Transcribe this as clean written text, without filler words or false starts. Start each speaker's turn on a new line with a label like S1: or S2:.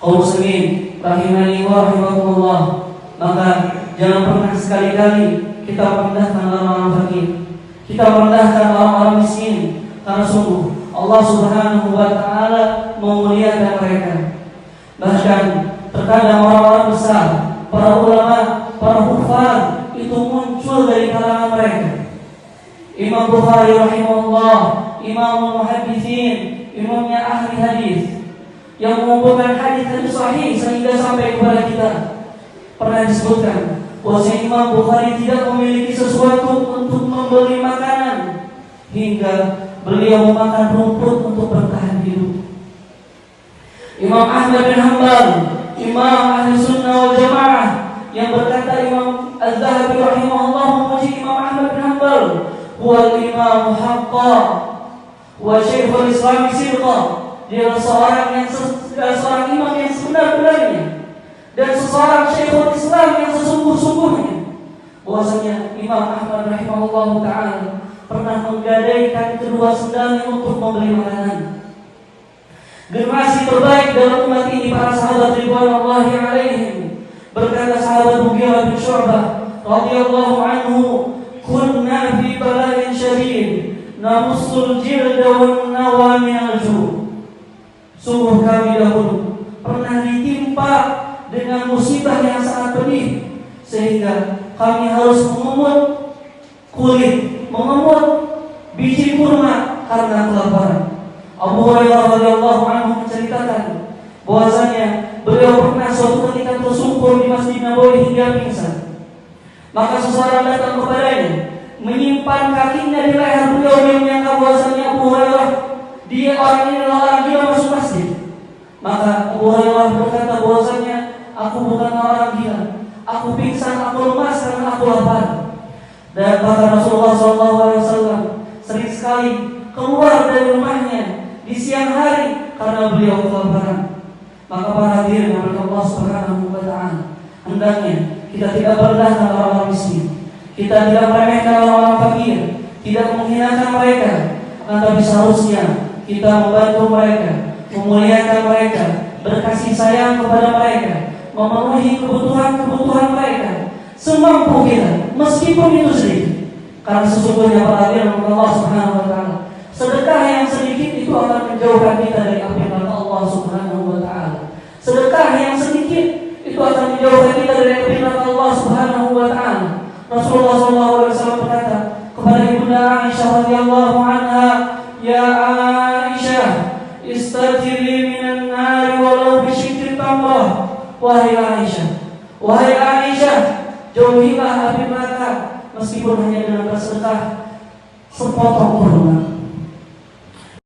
S1: Kaum muslimin rahimani wa rahimakumullah, maka jangan pernah sekali-kali kita merendahkan orang-orang fakir, kita merendahkan orang-orang miskin, karena sungguh Allah Subhanahu wa taala memuliakan mereka. Bahkan terkadang orang-orang besar, para ulama, para hufaz itu muncul dari kalangan mereka. Imam Bukhari rahimahullah, Imamul Muhadditsin, imamnya ahli hadis yang mengumpulkan hadis-hadis sahih sehingga sampai kepada kita. Pernah disebutkan bahwa Imam Bukhari tidak memiliki sesuatu untuk membeli makanan hingga beliau memakan rumput untuk bertahan hidup. Imam Ahmad bin Hanbal, Imam Ahli Sunnah wal Jamaah, yang berkata Imam Az-Zahabi rahimahullah memuji Imam Ahmad bin Hanbal, huwal imam haqqa wa syekhul Islam sidqa. Dia seorang imam yang sebenar-benarnya dan seorang syekhul Islam yang sesungguh-sungguhnya. Bahwasanya Imam Ahmad rahimahullah taala pernah menggadaikan kedua sendalnya untuk membeli makanan. Generasi terbaik dalam umat ini para sahabat ridwanullahi alaihim. Berkata sahabat Mughirah bin Syu'bah radhiyallahu anhu, kunna fi bala'in syadid namussul jilda wan nawa min al-ju'. Sungguh kami dahulu pernah ditimpa dengan musibah yang sangat pedih sehingga kami harus mengemut kulit, mengemut biji kurma karena kelaparan. Abu Hurairah radhiyallahu anhu menceritakan bahwasanya beliau pernah suatu ketika tersungkur di Masjid Nabawi hingga pingsan. Maka seseorang datang kepadanya, menyimpan kakinya di leher beliau. Dia menyangka bahwasanya Abu Hurairah, dia orang ini adalah orang gila masuk masjid. Maka Abu Hurairah berkata bahwasanya aku bukan orang gila, aku pingsan, aku lemas karena aku lapar. Dan bahkan Rasulullah SAW sering sekali keluar dari rumahnya di siang hari karena beliau kelaparan. Maka para hadirin yang Allah Subhanahu wa taala, hendaknya kita tidak merendahkan orang-orang miskin, kita tidak meremehkan orang-orang fakir, tidak menghinakan mereka, tapi seharusnya kita membantu mereka, memuliakan mereka, berkasih sayang kepada mereka, memenuhi kebutuhan mereka semampu kita, meskipun itu sedikit. Karena sesungguhnya para hadirin Allah Subhanahu wa taala, sedekah yang sedikit itu akan menjauhkan kita dari api neraka Allah Subhanahu wa taala. Sedekah yang sedikit itu akan menjauhkan kita dari api neraka Allah Subhanahu wa taala. Rasulullah SAW berkata kepada Ibunda Aisyah radhiyallahu anha, "Ya Aisyah, istajiri minan nari walau bisyikri tamrah." Wahai Aisyah, jauhilah api neraka meskipun hanya dengan bersedekah sepotong kurma.